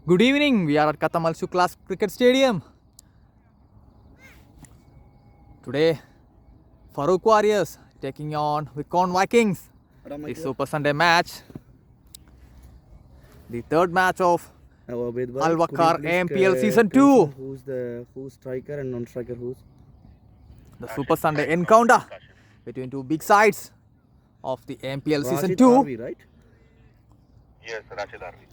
Good evening. We are at Katamal Shuklas Cricket Stadium. Today, Farouk Warriors taking on Vikon Vikings. The Super Sunday match. The third match of Al Wakar AMPL Season 2. Who's striker and non-striker who's? The Super Sunday encounter between two big sides of the AMPL Season Rashid 2. Arvi, right? Yes, Rashid Arvi.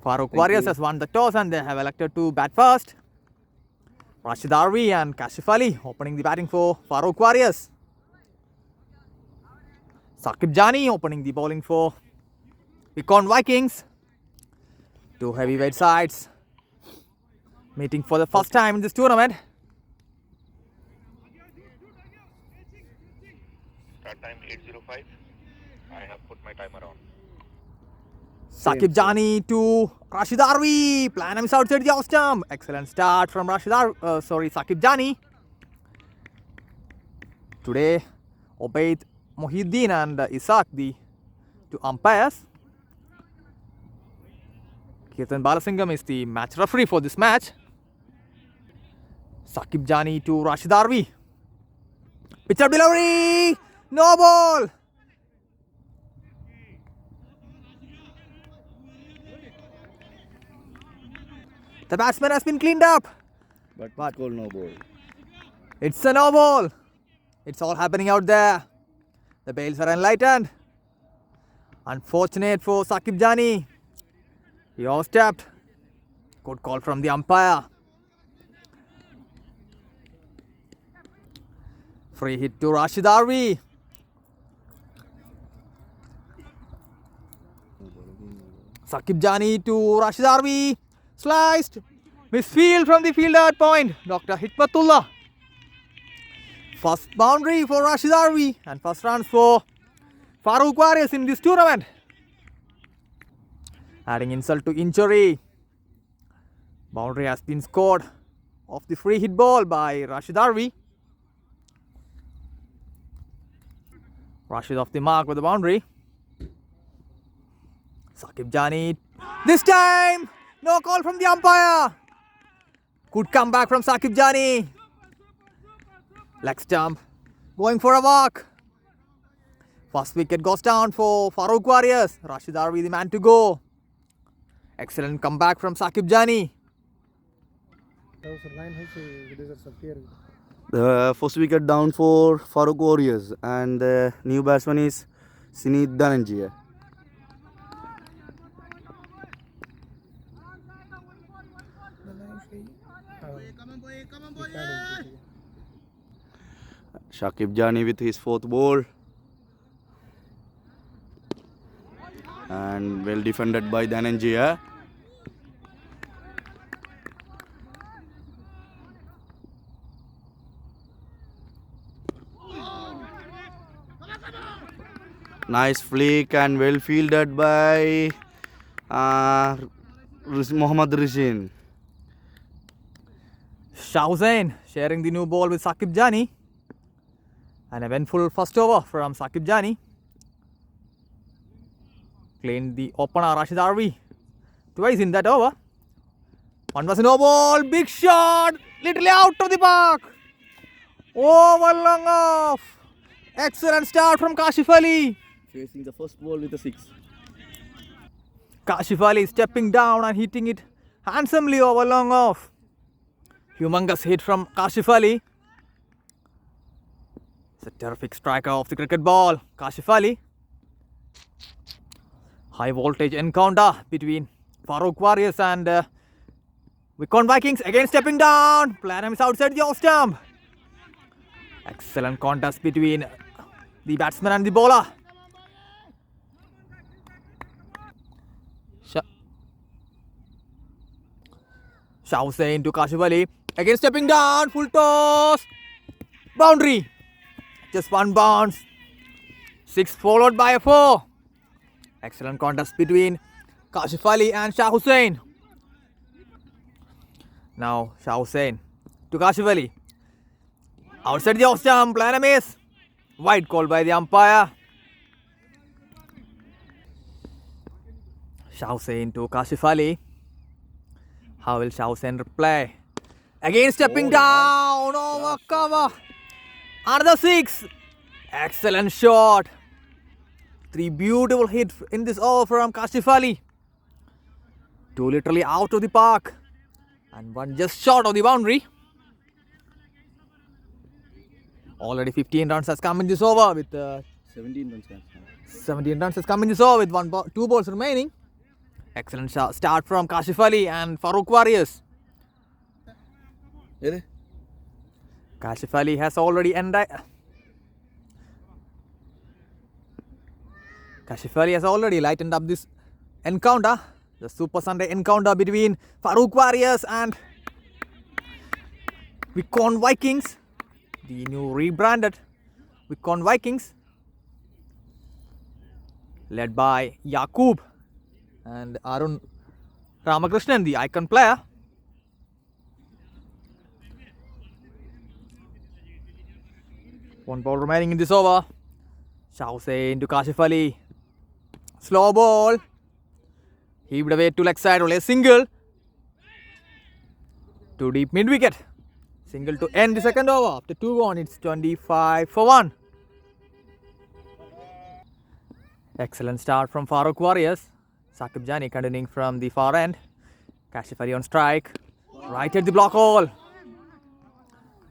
Farouk Warriors has won the toss and they have elected to bat first. Rashid Arvi and Kashif Ali opening the batting for Farouk Warriors. Saqib Jani opening the bowling for Vikon Vikings. Two heavyweight sides meeting for the first time in this tournament. Start time 8:05. I have put my timer on. Saqib Jani to Rashid Arvi. Plan is outside the off stump. Excellent start from Saqib Jani. Today, Obaid Mohiuddin and Isaac, the two umpires. Kirtan Balasingham is the match referee for this match. Saqib Jani to Rashid Arvi. Pitch up delivery. No ball. The batsman has been cleaned up. But called no ball. It's a no ball. It's all happening out there. The bails are enlightened. Unfortunate for Saqib Jani. He overstepped. Good call from the umpire. Free hit to Rashid Arvi. Saqib Jani to Rashid Arvi. Sliced. Misfield from the fielder at point. Dr. Hikmatullah. First boundary for Rashid Arvi and first runs for Farouk Warriors in this tournament. Adding insult to injury. Boundary has been scored off the free hit ball by Rashid Arvi. Rashid off the mark with the boundary. Saqib Jani. This time, no call from the umpire. Good comeback from Saqib Jani. Leg stump. Going for a walk. First wicket goes down for Farouk Warriors. Rashid Arvi the man to go. Excellent comeback from Saqib Jani. The first wicket down for Farouk Warriors and the new batsman is Sinead Dhananjaya. Saqib Jani with his fourth ball and well defended by Dhananjaya. Nice flick and well fielded by Mohammad Rizin. Shah Hussain sharing the new ball with Saqib Jani. An eventful first over from Saqib Jani. Cleaned the opener Rashid Arvi twice in that over. One was a no ball. Big shot. Literally out of the park. Over long off. Excellent start from Kashif Ali. Facing the first ball with a 6. Kashif Ali stepping down and hitting it handsomely over long off. Humongous hit from Kashif Ali. It's a terrific striker of the cricket ball, Kashif Ali. High voltage encounter between Farouk Warriors and Vikon Vikings. Again stepping down. Planham is outside the off stump. Excellent contest between the batsman and the bowler. Shah Hussain to Kashif Ali. Again stepping down. Full toss. Boundary. Just one bounce. 6 followed by a 4. Excellent contest between Kashif Ali and Shah Hussain. Now Shah Hussain to Kashif Ali. Outside the off stump. Plan a miss. Wide call by the umpire. Shah Hussain to Kashif Ali. How will Shao Sen reply? Again stepping down over cover. Another 6. Excellent shot. 3 beautiful hits in this over from Kashif Ali. 2 literally out of the park. And 1 just short of the boundary. Already 15 runs has come in this over with 17 runs. 17 runs has come in this over with 2 balls remaining. Excellent start from Kashif Ali and Farouk Warriors. Kashif Ali has already lightened up this encounter. The Super Sunday encounter between Farouk Warriors and Vikon Vikings. The new rebranded Vikon Vikings. Led by Yaqub and Arun Ramakrishnan, the icon player. One ball remaining in this over. Shao Sen to Kashif Ali. Slow ball. Heaved away to leg side, only a single. Too deep mid wicket. Single to end the second over. After 2 gone, it's 25 for 1. Excellent start from Farouk Warriors. Saqib Jani continuing from the far end. Kashif Ali on strike. Right at the block hole.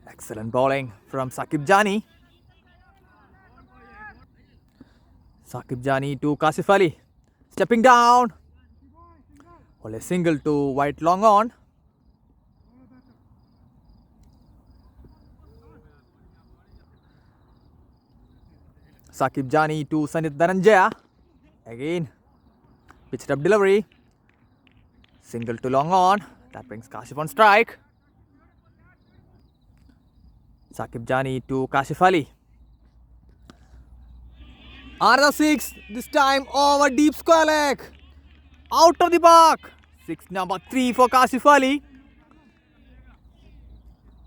Excellent bowling from Saqib Jani. Saqib Jani to Kashif Ali. Stepping down. Only a single to White long on. Saqib Jani to Sanit Dhananjaya. Again, pitched up delivery. Single to long on. That brings Kashif on strike. Saqib Jani to Kashif Ali. Another 6. This time over deep square leg. Out of the park. 6 number 3 for Kashif Ali.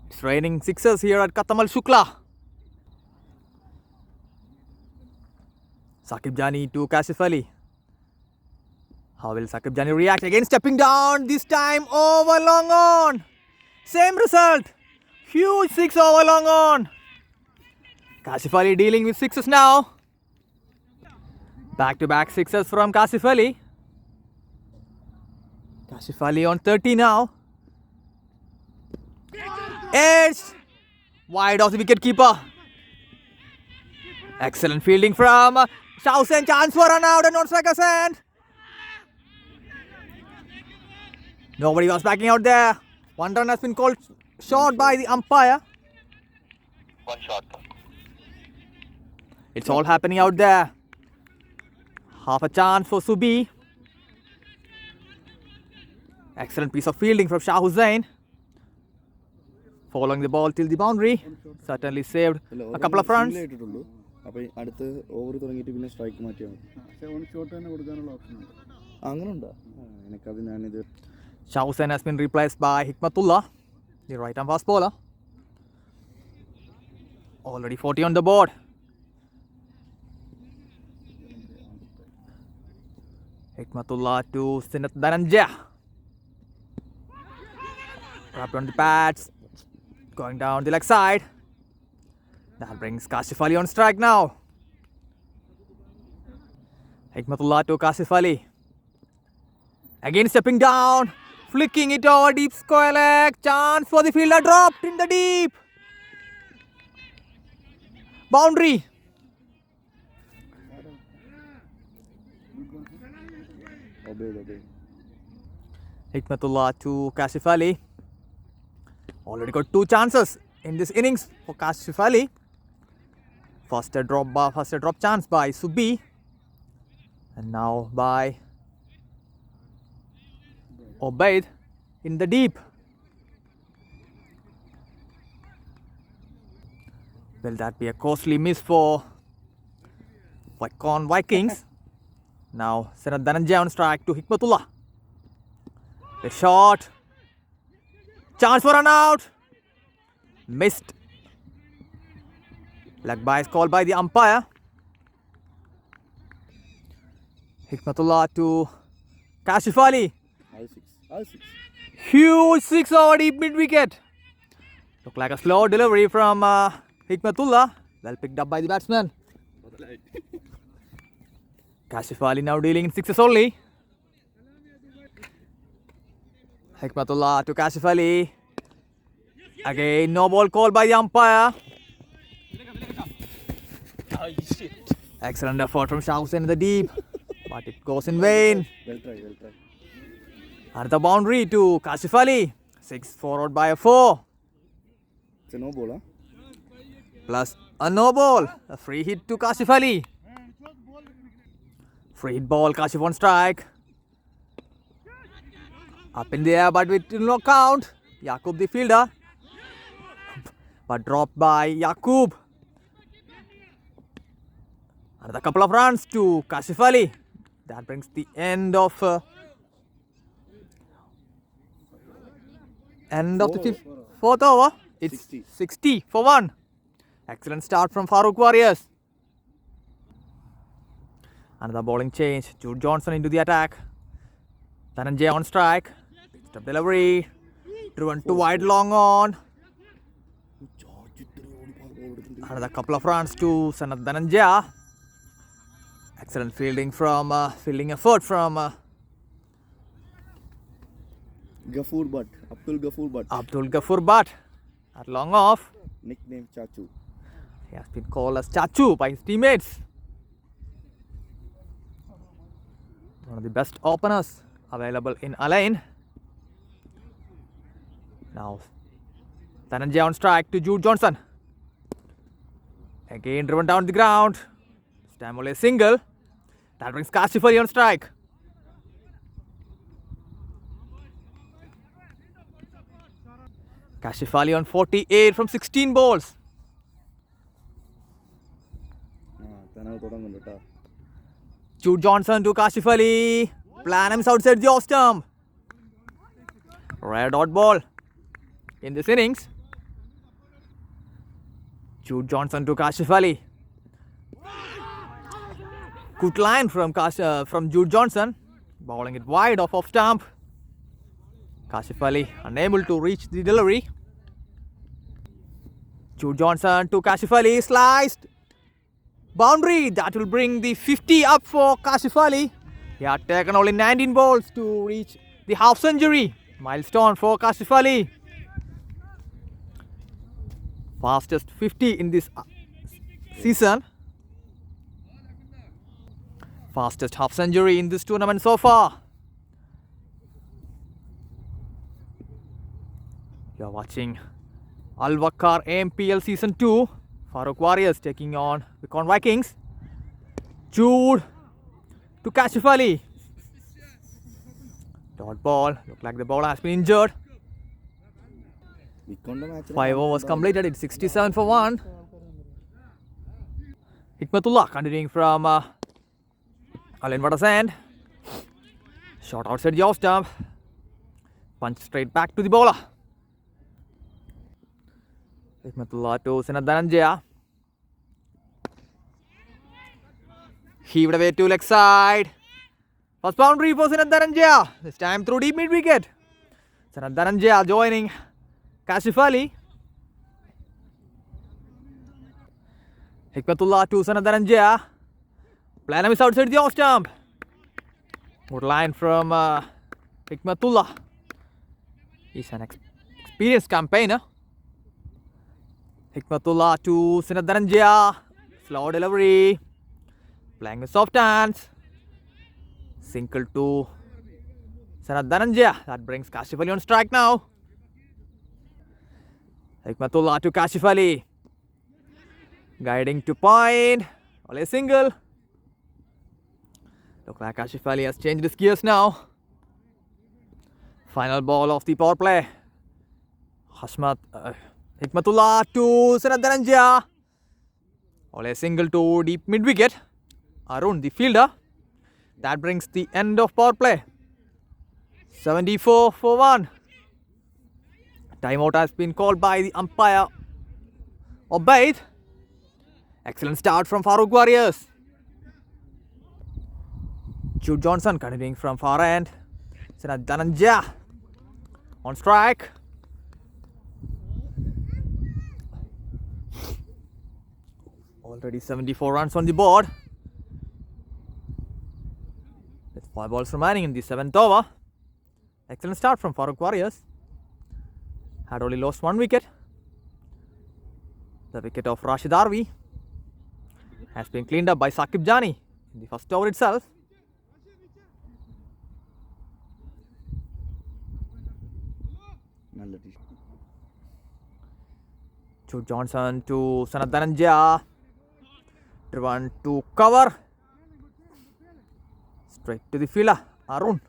It's raining sixes here at Katamal Shukla. Saqib Jani to Kashif Ali. How will Saqib Jani react? Again stepping down. This time over long on. Same result. Huge 6 over long on. Kashif Ali dealing with 6s now. Back to back 6s from Kashif Ali. Kashif Ali on 30 now. Edged. Wide of the wicket keeper. Excellent fielding from Shao Sen. Chance for run out and on striker's end. Nobody was backing out there. 1 run has been called short by the umpire. 1 shot. It's all happening out there. Half a chance for Subi. Excellent piece of fielding from Shah Hussain. Following the ball till the boundary. Certainly saved a couple of runs. Shah Hussain has been replaced by Hikmatullah, the right arm fast bowler. Already 40 on the board. Hikmatullah to Sanit Dhananjaya. Wrapped on the pads. Going down the leg side. That brings Kashif Ali on strike now. Hikmatullah to Kashif Ali. Again stepping down. Flicking it over deep square leg. Chance for the fielder, dropped in the deep. Boundary. Hikmatullah to Kashif Ali. Already got 2 chances in this innings for Kashif Ali. First a drop chance by Subi. And now by Obaid in the deep. Will that be a costly miss for Vikon Vikings? Now Sanit Dhananjaya on strike to Hikmatullah. The shot. Chance for run out. Missed. Leg by is called by the umpire. Hikmatullah to Kashif Ali. Huge 6 over deep mid wicket. Look like a slow delivery from Hikmatullah. Well picked up by the batsman. Kashif Ali now dealing in sixes only. Hikmatullah to Kashif Ali. Again, no ball called by the umpire. Excellent effort from Shah Hussain in the deep, but it goes in vain. Well try, well try. Another boundary to Kashif Ali. 6 forward by a 4. It's a no ball, huh? Plus a no ball. A free hit to Kashif Ali. Free hit ball, Kashif on strike. Up in the air, but it will not count. Yaqub the fielder. But dropped by Yaqub. Another couple of runs to Kashif Ali. That brings the end of the fourth over. It's 60 for 1. Excellent start from Farooq Warriors. Another bowling change. Jude Johnson into the attack. Dhananjay on strike. Pitched up delivery. Driven to wide long on. Another couple of runs to Sanath Dhananjay. Excellent fielding effort from Ghafoor Butt. Abdul Ghafoor Butt. Abdul Ghafoor Butt. At long off. Nickname Chachu. He has been called as Chachu by his teammates. One of the best openers available in Al-Ain. Now, Dhananjay on strike to Jude Johnson. Again driven down the ground. This time only a single. That brings Kashif Ali on strike. Kashif Ali on 48 from 16 balls. Jude Johnson to Kashif Ali. Planham's outside the off stump. Rare dot ball in this innings. Jude Johnson to Kashif Ali. Good line from Jude Johnson. Bowling it wide off stump. Kashif Ali unable to reach the delivery. Jude Johnson to Kashif Ali. Sliced. Boundary. That will bring the 50 up for Kashif Ali. He had taken only 19 balls to reach the half century. Milestone for Kashif Ali. Fastest 50 in this season. Fastest half century in this tournament so far. You are watching Al Waqar AMPL Season 2. Farooq Warriors taking on the Con Vikings. Jude to Kashif Ali. Dot ball. Look like the bowler has been injured. 5 overs completed. It's 67 for 1. Hikmatullah continuing from Al-Ain Water's end. Shot outside the off stump. Punch straight back to the bowler. Hikmatullah to Sanath Dhananjay. Heaved away to leg side. First boundary for Sanath Dhananjay. This time through deep mid wicket. Sanath Dhananjay joining Kashif Ali. Hikmatullah to Sanath Dhananjay. Planham is outside the off stump. Good line from Hikmatullah. He's an experienced campaigner. Hikmatullah to Sanath Dhananjay. Slow delivery. Playing with soft hands. Single to Sanath Dhananjay. That brings Kashif Ali on strike now. Hikmatullah to Kashif Ali. Guiding to point. Only a single. Look like Kashif Ali has changed his gears now. Final ball of the power play. Hikmatullah to Sanath Dhananjay. Only a single to deep mid wicket. Arun the fielder. That brings the end of power play. 74 for 1. Timeout has been called by the umpire Obaid. Excellent start from Farooq Warriors. Jude Johnson continuing from far end. Sanath Dhananjay. on strike. Already 74 runs on the board. With 5 balls remaining in the 7th over. Excellent start from Farooq Warriors. Had only lost 1 wicket. The wicket of Rashid Arvi has been cleaned up by Saqib Jani in the first over itself. Jude Johnson to Sanath Dhananjaya. Driven to cover. Straight to the fielder, Arun.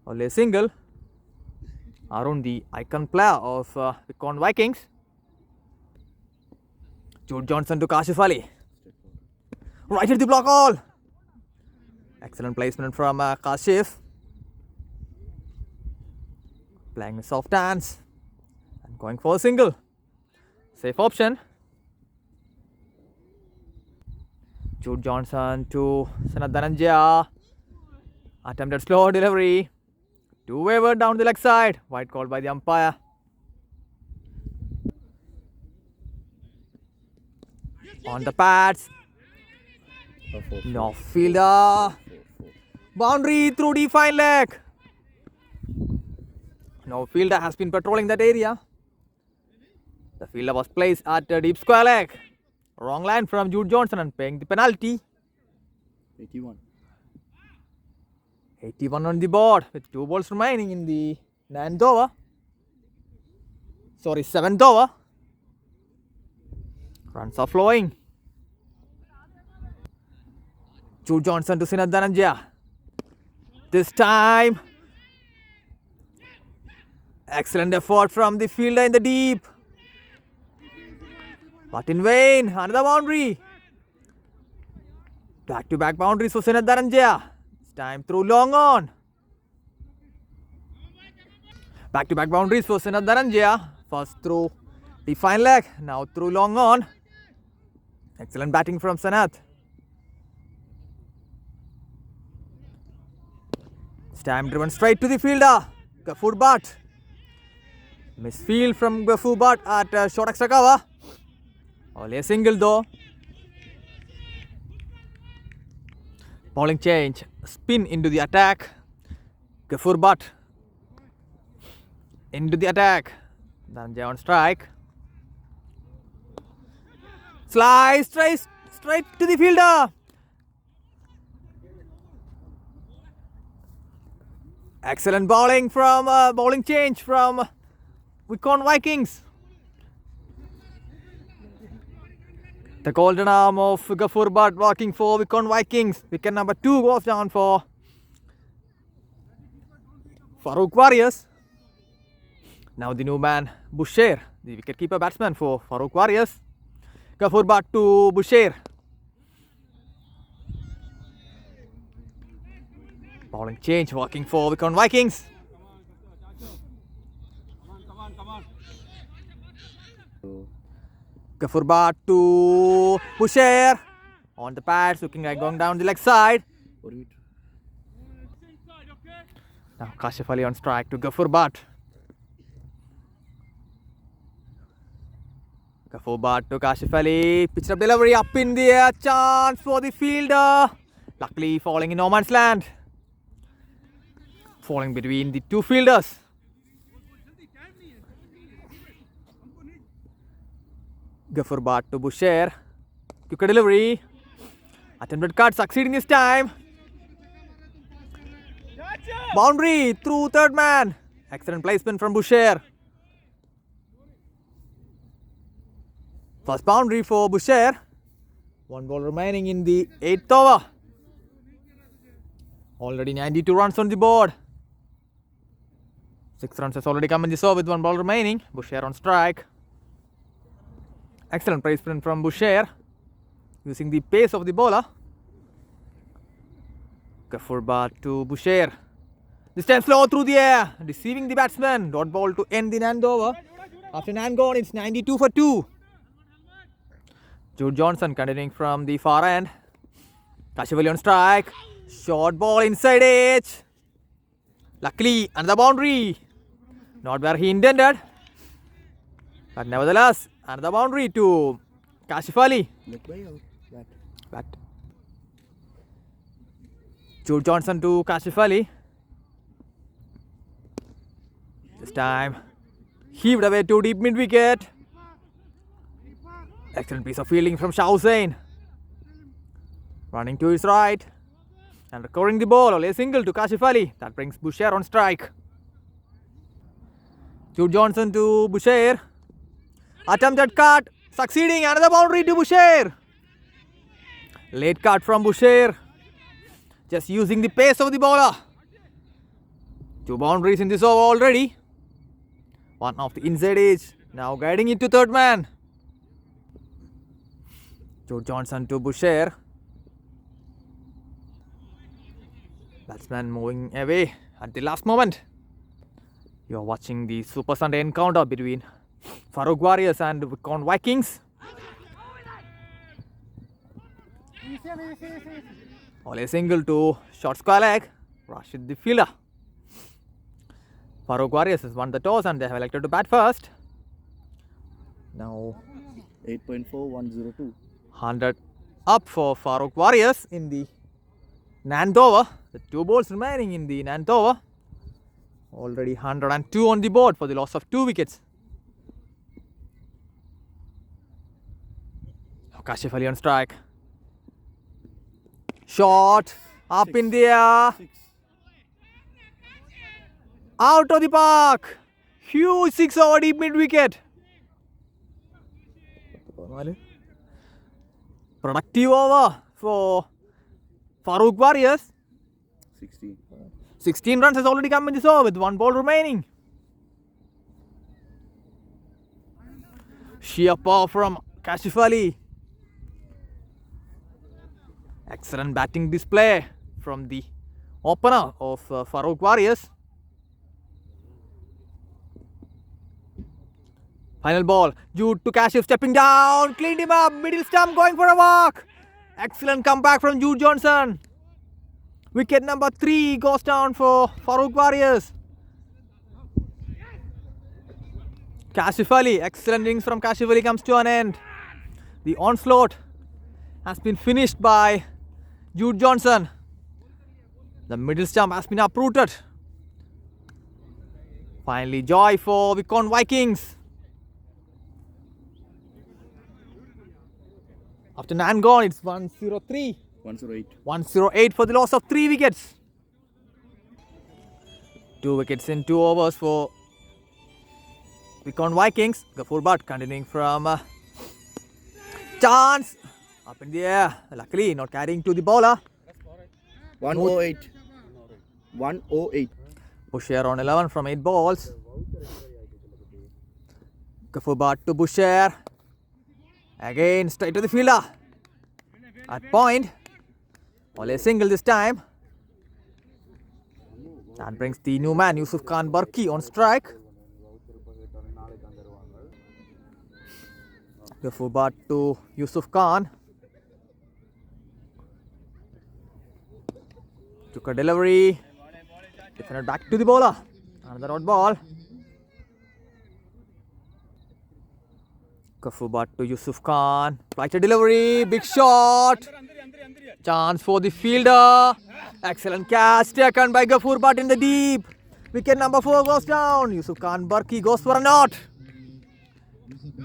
Only a single. Arun, the icon player of Vikon Vikings. Jude Johnson to Kashif Ali. Right at the block hole. Excellent placement from Kashif. Playing a soft dance and going for a single. Safe option. Jude Johnson to Sanath Dhananjaya. Attempted slow delivery. Too wayward down the leg side. White called by the umpire. On the pads. No fielder. Boundary through the fine leg. No fielder has been patrolling that area. The fielder was placed at a deep square leg. Wrong line from Jude Johnson and paying the penalty. 81. 81 on the board with 2 balls remaining in the 9th over. Sorry, 7th over. Runs are flowing. Jude Johnson to Sanath Dhananjaya. This time, excellent effort from the fielder in the deep. But in vain, another boundary. Back-to-back boundaries for Sanath Dhananjaya. This time through long on. Back-to-back boundaries for Sanath Dhananjaya. First through the fine leg, now through long on. Excellent batting from Sanath. This time driven straight to the fielder, Ghafoor Bhatt. Misfield from Ghafoor Bhatt at short extra cover. Only a single though. Bowling change, spin into the attack. Ghafoor Bhatt into the attack. Dhananjaya on strike. Slice straight to the fielder. Excellent bowling from bowling change from Vikon Vikings. The golden arm of Ghafoor Bhatt working for Vikon Vikings. Wicket number 2 goes down for Farooq Warriors. Now the new man Busher, the wicketkeeper batsman for Farooq Warriors. Ghafoor Bhatt to Busher. Bowling change working for Vikon Vikings. Ghafoor Bhatt to Busher. On the pads, looking like going down the leg side. Now Kashif Ali on strike to Ghafoor Bhatt. Ghafoor Bhatt to Kashif Ali. Pitch up delivery up in the air. Chance for the fielder. Luckily falling in no man's land. Falling between the 2 fielders. Ghafoor Bhatt to Busher. Quick delivery. Attempted cut succeeding this time. Boundary through third man. Excellent placement from Busher. First boundary for Busher. 1 ball remaining in the 8th over. Already 92 runs on the board. 6 runs has already come in this over with 1 ball remaining. Busher on strike. Excellent placement from Busher. Using the pace of the bowler. Ghafoor Bhatt to Busher. This time slow through the air. Deceiving the batsman. Dot ball to end the 9th over. After 9 gone, it's 92 for 2. Jude Johnson continuing from the far end. Kashif Ali on strike. Short ball inside edge. Luckily, another boundary. Not where he intended. But nevertheless, another boundary to Kashif Ali. Bat. Jude Johnson to Kashif Ali. This time, heaved away to deep mid wicket. Excellent piece of fielding from Shah Hussain. Running to his right and recovering the ball. Only a single to Kashif Ali. That brings Busher on strike. Jude Johnson to Busher. Attempted cut. Succeeding. Another boundary to Busher. Late cut from Busher. Just using the pace of the bowler. 2 boundaries in this over already. One off the inside edge. Now guiding it to third man. Jude Johnson to Busher. Batsman moving away at the last moment. You are watching the Super Sunday encounter between Farouk Warriors and Vikon Vikings. Only a single to short square leg. Rashid the fielder. Farouk Warriors has won the toss and they have elected to bat first. Now 8.4102. 100 up for Farouk Warriors in the 9th over. The 2 balls remaining in the 9th over. Already 102 on the board for the loss of 2 wickets. Kashif Ali on strike. Shot up in the air. Out of the park. Huge 6 over deep mid wicket. Productive over for Farouk Warriors. 16 runs has already come in this over with 1 ball remaining. Sheer power from Kashif Ali. Excellent batting display from the opener of Farouk Warriors. Final ball. Jude to Kashif stepping down. Cleaned him up. Middle stump going for a walk. Excellent comeback from Jude Johnson. Wicket number 3 goes down for Farouk Warriors. Kashif Ali. Excellent innings from Kashif Ali comes to an end. The onslaught has been finished by Jude Johnson. The middle stump has been uprooted. Finally, joy for Vikon Vikings. After 9 gone, it's 103. 108. 108 for the loss of 3 wickets. 2 wickets in 2 overs for Vikon Vikings. Ghafoor Butt continuing from chance. Up in the air. Luckily, not carrying to the bowler. 108. 108. Busher on 11 from 8 balls. Ghafoor Butt to Busher. Again, straight to the fielder. At point. Only a single this time. That brings the new man, Yusuf Khan Barki, on strike. Ghafoor Butt to Yusuf Khan. Took a delivery. Defended back to the bowler. Another odd ball. Ghafoor Butt to Yusuf Khan. Right delivery. Big shot. Chance for the fielder. Excellent catch taken by Ghafoor Butt in the deep. Wicket number 4 goes down. Yusuf Khan Barki goes for a knot.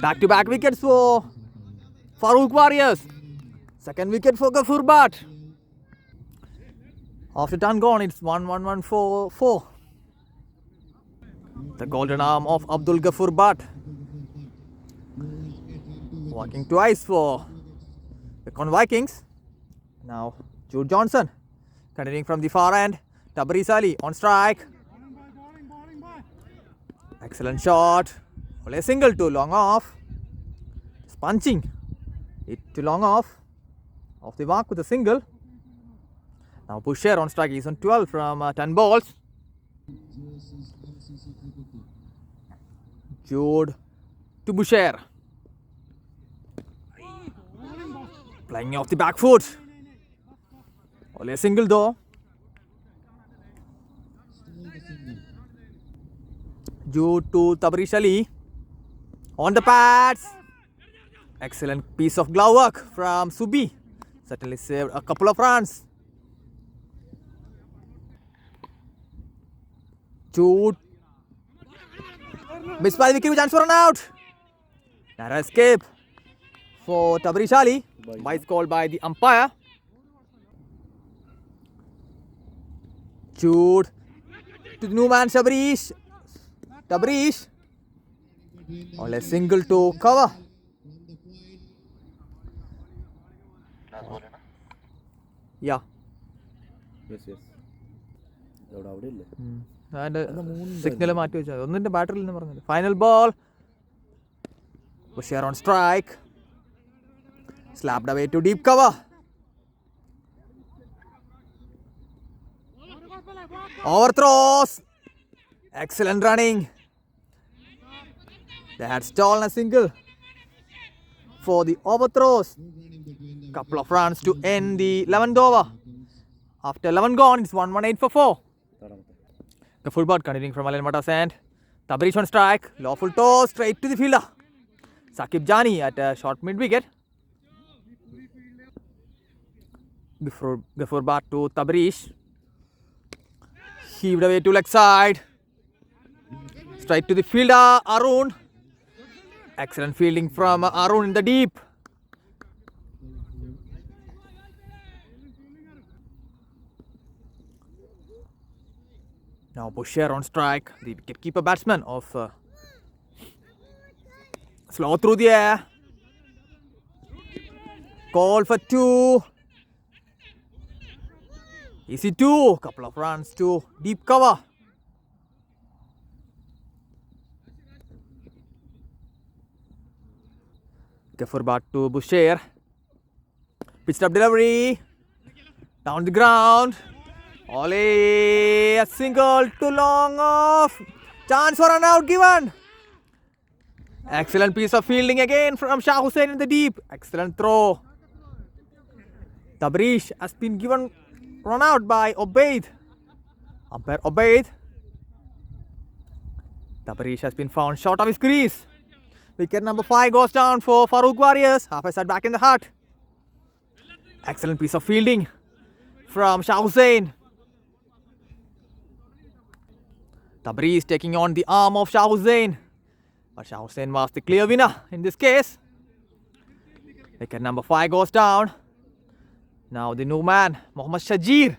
Back-to-back wickets for Farouk Warriors. Second wicket for Ghafoor Butt. After 10 gone, it's 1-1-1-4-4. The golden arm of Abdul Ghafoor Butt. Walking twice for the Vikon Vikings. Now Jude Johnson continuing from the far end. Tabriz Ali on strike. Excellent shot. Only a single to long off. Just punching it to long off. Off the mark with a single. Now Busher on strike. He's on 12 from 10 balls. Jude to Busher. Playing off the back foot. Only a single though. Jude to Tabrish Ali. On the pads. Excellent piece of glove work from Subi. Certainly saved a couple of runs. Jude. Missed by the wicket, chance for an out. Narrow escape for Tabrish Ali. Wise called by the umpire. Jude to the new man Tabrish. Tabrish. Only a single to cover. Last ball है ना? Yeah. Yes, yes. അവിടെ അവിടെ ഇല്ലേ അതിന്റെ signal മാറ്റി വെച്ചാൽ ഒന്നിന്റെ ബാറ്ററിൽ നിന്ന് പറഞ്ഞത് final ball Bashir on strike, slapped away to deep cover. Overthrows, excellent running. They had stolen a single for the overthrows. Couple of runs to end the 11th over. After 11 gone, it's 1-1-8 for 4. The full ball continuing from Alan Mata's end. Tabrish on strike. Lawful toss straight to the fielder. Saqib Jani at a short mid wicket. Before bat to Tabrish. Heaved away to leg side. Straight to the fielder, Arun. Excellent fielding from Arun in the deep. Now Bashir on strike, the wicketkeeper batsman of slow through the air. Call for 2. Easy 2. Couple of runs to deep cover. Gafur bat to Bashir. Pitched up delivery. Down the ground. Ollie, a single too long off. Chance for an out given. Excellent piece of fielding again from Shah Hussain in the deep. Excellent throw. Tabrish has been given run out by Obaid. Umpire Obaid. Tabrish has been found short of his crease. Wicket number 5 goes down for Farooq Warriors. Half a set back in the hut. Excellent piece of fielding from Shah Hussain. Tabriz taking on the arm of Shah Hussain. But Shah Hussain was the clear winner in this case. Wicket number 5 goes down. Now the new man, Mohammad Shajir,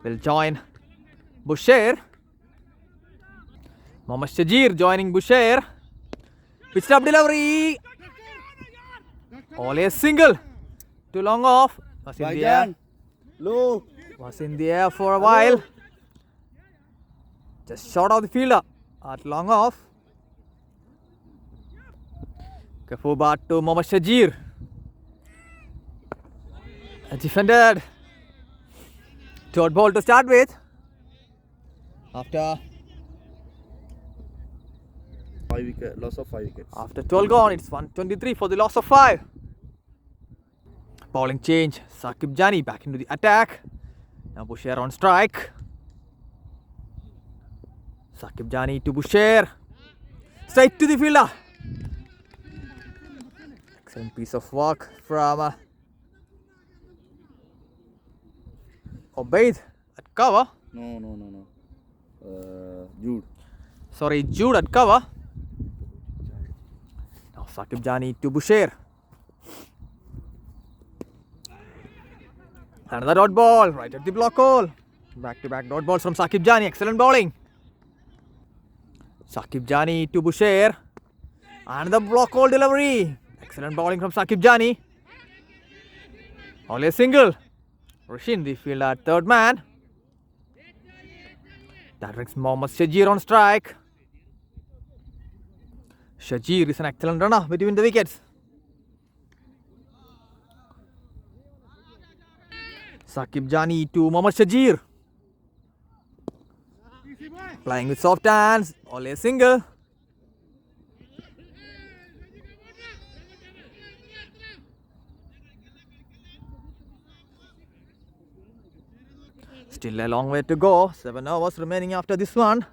will join Bashir. Mohammad Shajir joining Bashir. Pitched up delivery. Only a single. Too long off. Was in the air. Low. Was in the air for a while. Just short of the fielder at long off. Kafu bat to Mohammad Shajir. Defended. Third ball to start with. After 5 wicket, loss of 5 wickets. After 12 gone, it's 123 for the loss of 5. Bowling change. Saqib Jani back into the attack. Now Bashir on strike. Saqib Jani to Bashir. Straight to the fielder. Excellent piece of work from Obaid at cover. No. Jude. Sorry, Jude at cover. Now Saqib Jani to Bashir. Another dot ball right at the block hole. Back to back dot balls from Saqib Jani. Excellent bowling. Saqib Jani to Bashir. And the block hole delivery. Excellent bowling from Saqib Jani. Only a single. Rashin, the fielder at third man. That brings Mohammad Shajir on strike. Shajir is an excellent runner between the wickets. Saqib Jani to Mohammad Shajir. Playing with soft hands. Only a single. Still a long way to go. 7 overs remaining after this one.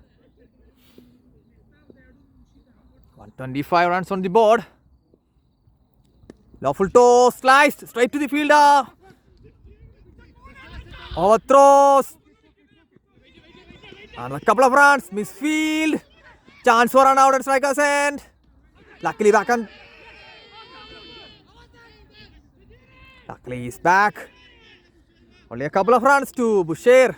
125 runs on the board. Lawful toss, sliced straight to the fielder. Overthrows. And a couple of runs. Misfield. Chance for an out at striker's end. Luckily back on. Luckily he's back. Only a couple of runs to Boucher.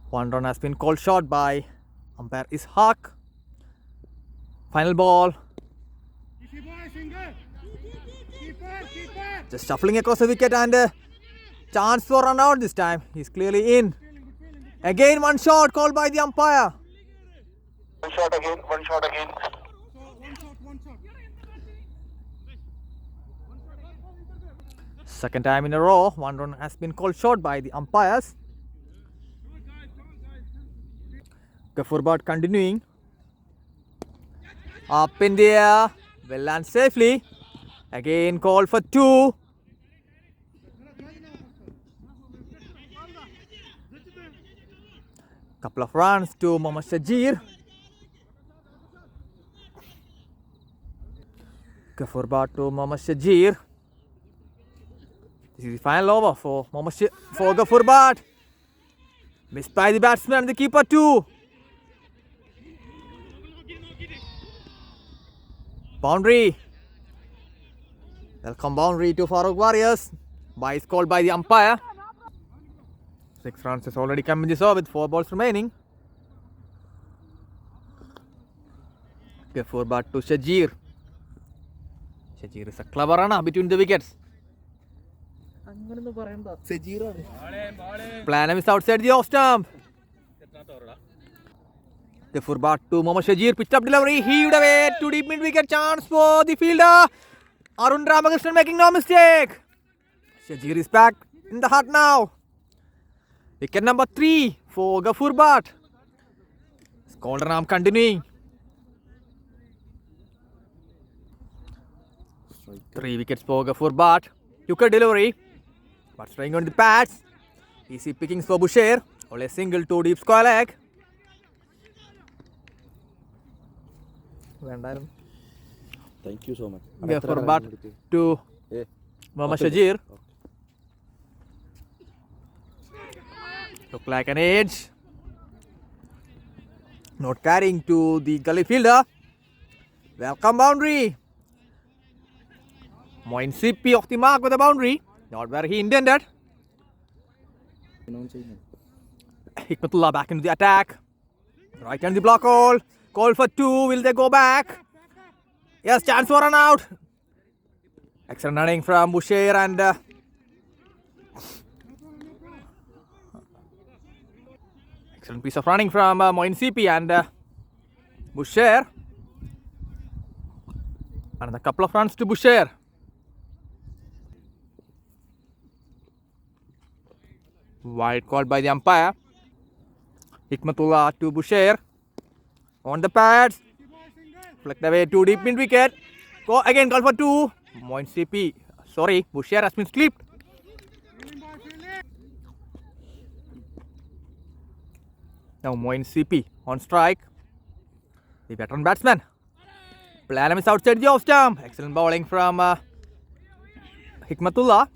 One run has been called short by umpire Ishaq. Final ball. Just shuffling across the wicket and chance for run out this time. He's clearly in. Again one shot called by the umpire. One shot again, one shot again. Second time in a row, one run has been called short by the umpires. Gaffurbad continuing. Up in the air, well and safely. Again called for 2. Couple of runs to Mohammad Shajir. Gaffurbad to Mohammad Shajir. This is the final over for for Gaffurbad. Missed by the batsman and the keeper too. Boundary. Welcome boundary to Farooq Warriors. By is called by the umpire. 6 runs has already come in this over with 4 balls remaining. Gaffurbad to Shajir. Shajir is a clever runner between the wickets. Planham is outside the off stump. Gaffurbad to Mohammad Shajir. Pitched up delivery. Heaved away to deep mid wicket. Chance for the fielder. Arun Ramakrishnan making no mistake. Shajir is back in the hut now. Wicket number 3 for Gaffurbad. Golden arm continuing. 3 wickets for Gaffurbad. Took a delivery. But staying on the pads. Easy pickings for Boucher. Only a single 2 deep square leg. Thank you so much. Gaffurbad to Mohammad Shajir. Look like an edge. Not carrying to the gully fielder. Welcome boundary. Moin CP off the mark with a boundary. Not where he intended. Hikmatullah back into the attack. Right hand the block hole. Call for 2. Will they go back? Yes, chance for run out. Excellent running from Boucher and excellent piece of running from Moin CP and Boucher. And a couple of runs to Boucher. Wide called by the umpire. Hikmatullah to Boucher. On the pads. Flicked away to deep mid wicket. Go again, call for 2. Moin CP. Sorry, Boucher has been slipped. Now Moin CP on strike. The veteran batsman. Planham is outside the off stump. Excellent bowling from Hikmatullah.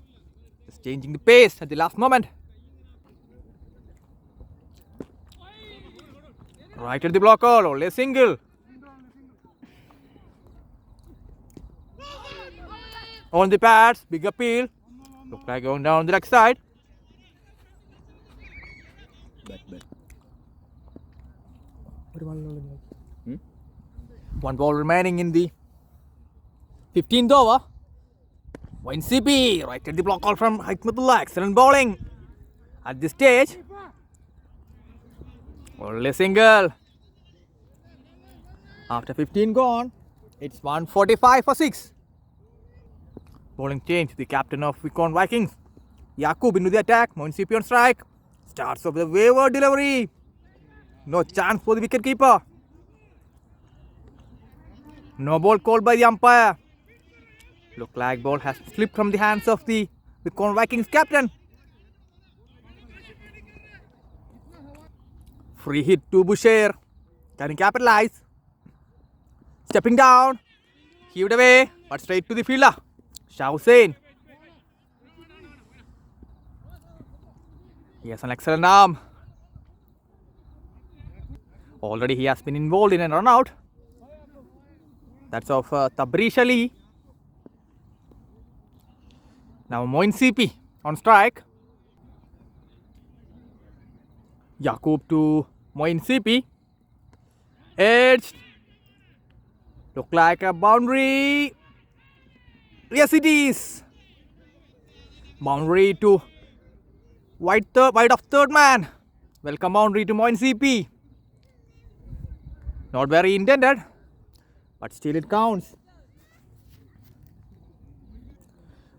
Just changing the pace at the last moment. Right at the block hole, only a single. On the pads, big appeal. Look like going down the leg side. One ball remaining in the 15th over. Moin CP, right at the block call from Hikmatullah. Excellent bowling at this stage. Only single. After 15 gone, it's 145 for 6. Bowling change. The captain of Vikon Vikings, Yaqub into the attack. Moin CP on strike. Starts off the wayward delivery. No chance for the wicket keeper. No ball called by the umpire. Look like ball has slipped from the hands of the Vikon Vikings captain. Free hit to Boucher. Can he capitalize? Stepping down. Heaved away, but straight to the fielder. Shah Hussain. He has an excellent arm. Already he has been involved in a run out. That's of Tabrish Ali. Now Moin CP on strike. Yaqub to Moin CP. Edged. Look like a boundary. Yes, it is. Boundary to wide of third man. Welcome boundary to Moin CP. Not very intended, but still it counts.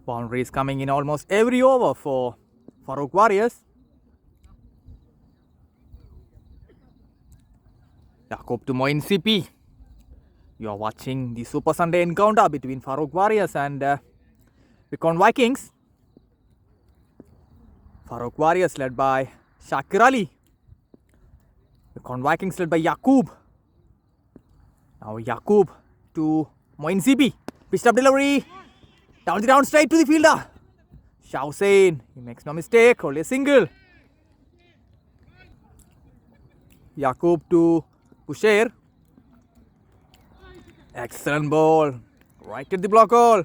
Boundary is coming in almost every over for Farouk Warriors. Yaqub to Moin CP. You are watching the Super Sunday encounter between Farouk Warriors and Vikon Vikings. Farouk Warriors led by Shakir Ali. Vikon Vikings led by Yaqub. Now Yaqub to Moin CP. Pitched up delivery. Down the ground straight to the fielder. Shah Hussain. He makes no mistake. Only a single. Yaqub to Boucher. Excellent ball. Right at the block hole.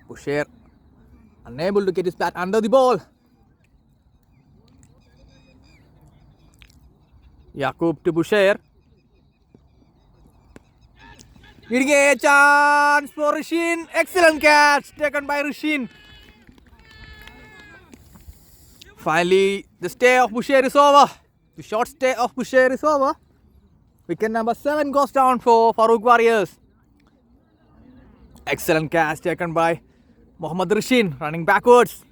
Boucher unable to get his bat under the ball. Yaqub to Boucher. Getting a chance for Rishin. Excellent catch taken by Rishin. Finally, the stay of Boucher is over. The short stay of Boucher is over. Wicket number 7 goes down for Farouk Warriors. Excellent catch taken by Mohammad Rishin, running backwards.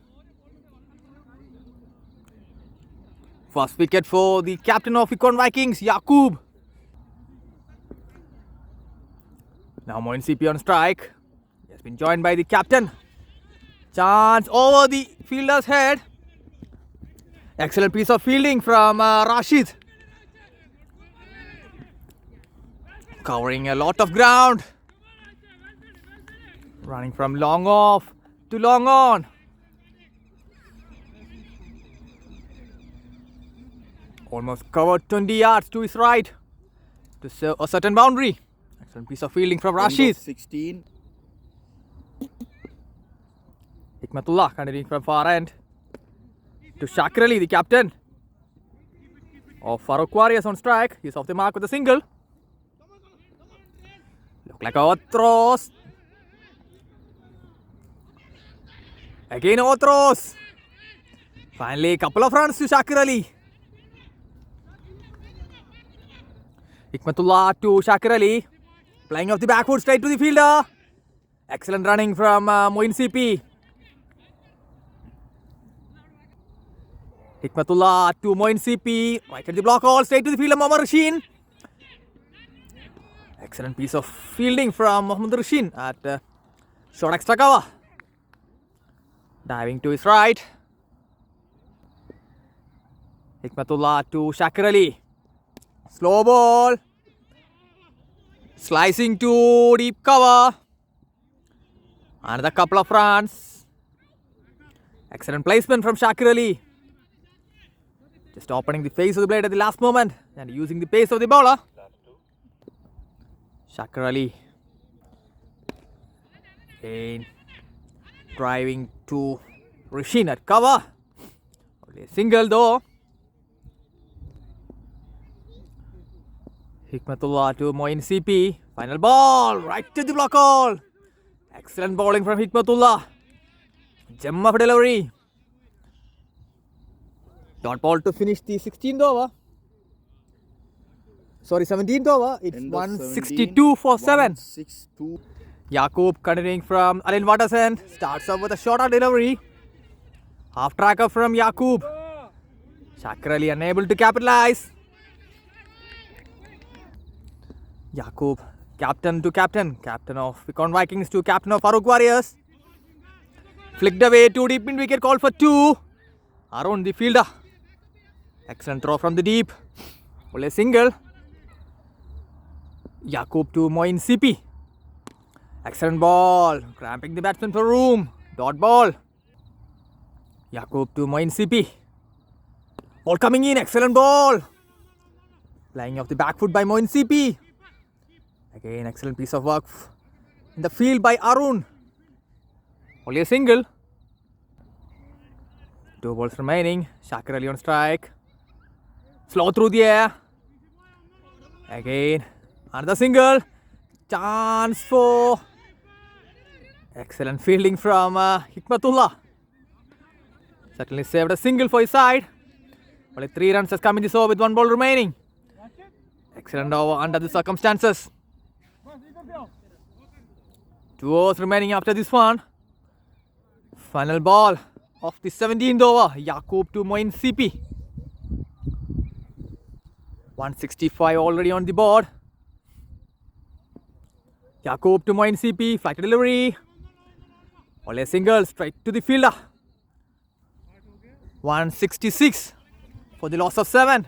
First wicket for the captain of Vikon Vikings, Yaqub. Now Moin CP on strike. He has been joined by the captain. Chance over the fielder's head. Excellent piece of fielding from Rashid. Covering a lot of ground. Running from long off to long on. Almost covered 20 yards to his right to serve a certain boundary. Excellent piece of fielding from Rashid. 16. Hikmatullah continuing from far end to Shakir Ali, the captain of Farouk Warriors on strike. He's off the mark with a single. Look like a throws. Again throws. Finally a couple of runs to Shakir Ali. Hikmatullah to Shakir Ali. Playing off the back foot straight to the fielder. Excellent running from Moin CP. Hikmatullah to Moin CP. Right at the block hole, straight to the fielder, Mohammad Rishin. Excellent piece of fielding from Mohammad Rishin at short extra cover. Diving to his right. Hikmatullah to Shakir Ali. Slow ball. Slicing to deep cover. Another couple of runs. Excellent placement from Shakir Ali. Just opening the face of the blade at the last moment and using the pace of the bowler. Shakir Ali. Again driving to Rishin at cover. Only a single though. Hikmatullah to Moin CP. Final ball right to the block hole. Excellent bowling from Hikmatullah. Gem of delivery. Dot ball to finish the 16th over. Sorry, 17th over. It's 162 for 7. 162. Yaqub continuing from Alin Watterson. Starts off with a shorter delivery. Half tracker from Yaqub. Shakir Ali unable to capitalize. Jakub, captain to captain. Captain of Vikon Vikings to captain of Farooq Warriors. Flicked away, too deep in wicket, call for two. Arun, the fielder. Excellent throw from the deep. Only a single. Jakub to Moin Sipi. Excellent ball. Cramping the batsman for room. Dot ball. Jakub to Moin Sipi. Ball coming in. Excellent ball. Flying off the back foot by Moin Sipi. Again, excellent piece of work in the field by Arun. Only a single. 2 balls remaining. Shakir Ali on strike. Slow through the air. Again, another single. Chance for excellent fielding from Hikmatullah. Certainly saved a single for his side. Only 3 runs has come in this over with 1 ball remaining. Excellent over under the circumstances. 2 overs remaining after this one. Final ball of the 17th over. Jakub to Moin Sipi. 165 already on the board. Jakub to Moin Sipi. Flight delivery. Only a single straight to the fielder. 166 for the loss of 7.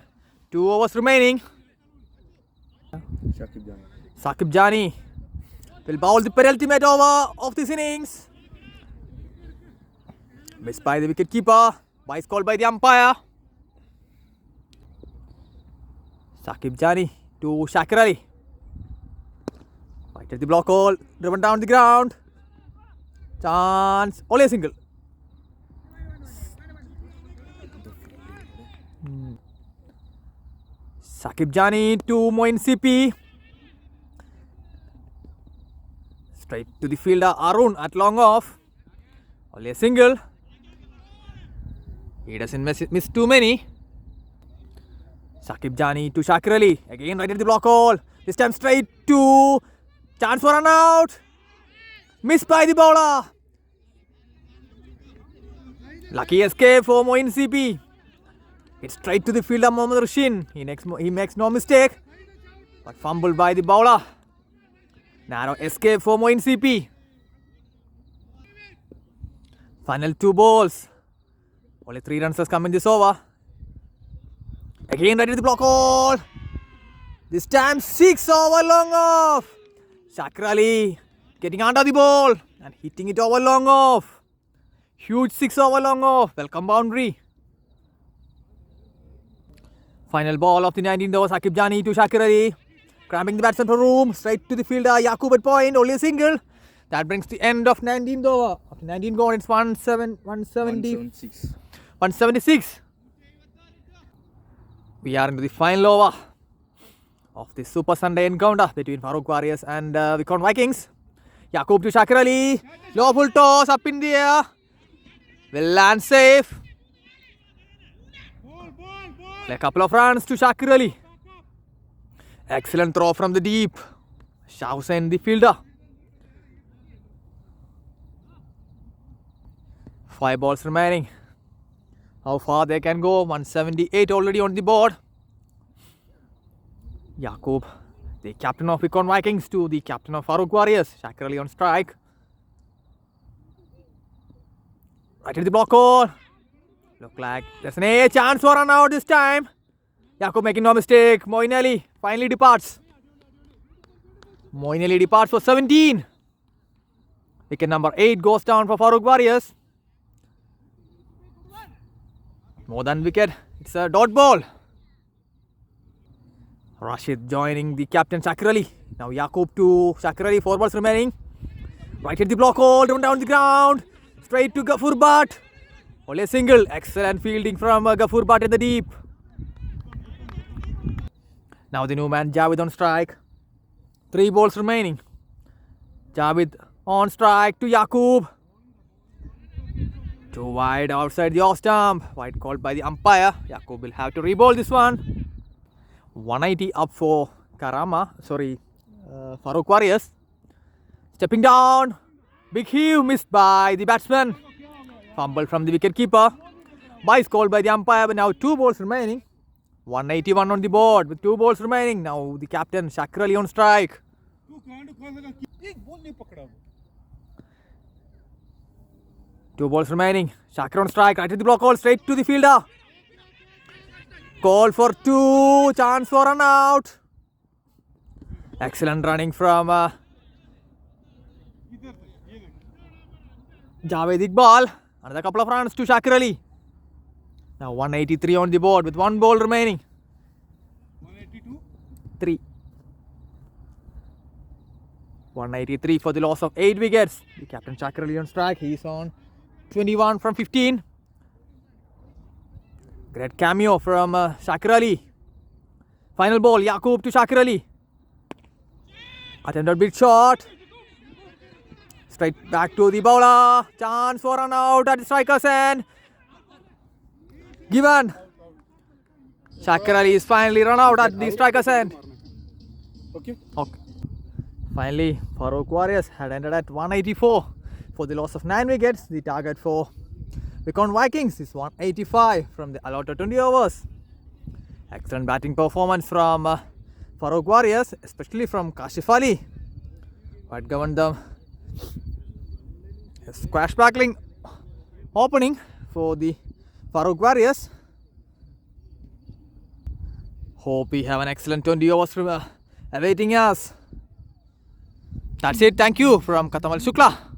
2 overs remaining. Sakib Jani will bowl the penultimate over of this innings. Missed by the wicketkeeper. Wise called by the umpire. Sakib Jani to Shakir Ali. Right at the block hole. Driven down the ground. Chance. Only a single. Sakib Jani to Moin Sipi. Straight to the fielder Arun at long off. Only a single. He doesn't miss too many. Sakib Jani to Shakir Ali. Again right at the block hole. This time straight to. Chance for run out. Missed by the bowler. Lucky escape for Moin Sipi. It's straight to the fielder Mohammad Rushin. He makes no mistake. But fumbled by the bowler. Narrow escape for Moin Sipi. Final 2 balls. Only 3 runs has come in this over. Again right at the block hole. This time 6 over long off. Shakir Ali getting under the ball and hitting it over long off. Huge 6 over long off. Welcome boundary. Final ball of the 19th over. Sakib Jani to Shakir Ali. Cramping the batsman for room. Straight to the fielder. Jakub at point. Only a single. That brings the end of 19th over. After 19 gone, it's 176. We are into the final over of the Super Sunday encounter between Farooq Warriors and Vikon Vikings. Jakub to Shakir Ali. Low full toss up in the air. Will land safe. A couple of runs to Shakir Ali. Excellent throw from the deep. Shah Hussain the fielder. 5 balls remaining. How far they can go? 178 already on the board. Jakub, the captain of Vikon Vikings, to the captain of Farooq Warriors. Shakir Ali on strike. Right at the block hole. Look like there's a chance for run out this time. Jakub making no mistake. Moin Ali finally departs. Moin Ali departs for 17. Wicket number 8 goes down for Farooq Warriors. More than wicket. It's a dot ball. Rashid joining the captain Shakir Ali. Now Jakub to Shakir Ali. 4 balls remaining. Right at the block hole. Down the ground. Straight to Ghaffur Bhatt. Only a single. Excellent fielding from Ghaffur Bhatt in the deep. Now the new man Javed on strike. 3 balls remaining. Javed on strike to Jakub. Too wide outside the off stump. Wide called by the umpire. Jakub will have to re-bowl this one. 180 up for Farooq Warriors. Stepping down. Big heave missed by the batsman. Fumble from the wicketkeeper. Wise called by the umpire, but now 2 balls remaining. 181 on the board with 2 balls remaining. Now the captain Shakir Ali on strike. 2 balls remaining. Shakir on strike. Right at the block call. Straight to the fielder. Call for 2. Chance for an out. Excellent running from Javed Iqbal. Another couple of runs to Shakir Ali. Now 183 on the board with 1 ball remaining. 182. 3. 183 for the loss of 8 wickets. The captain Shakir Ali on strike. He is on 21 from 15. Great cameo from Shakir Ali. Final ball, Yaqub to Shakir Ali. Attempted big shot. Straight back to the bowler. Chance for an out at the striker's end. Given. Shakir Ali is finally run out at the striker's end. Okay. Okay. Finally, Farouk Warriors had ended at 184 for the loss of 9 wickets. The target for Vikon Vikings is 185 from the allotted 20 overs. Excellent batting performance from Farouk Warriors, especially from Kashif Ali, who had governed them. A squash-backling opening for the Farouk Warriors. Hope we have an excellent 20 overs awaiting us. That's it. Thank you from Katamal Shukla.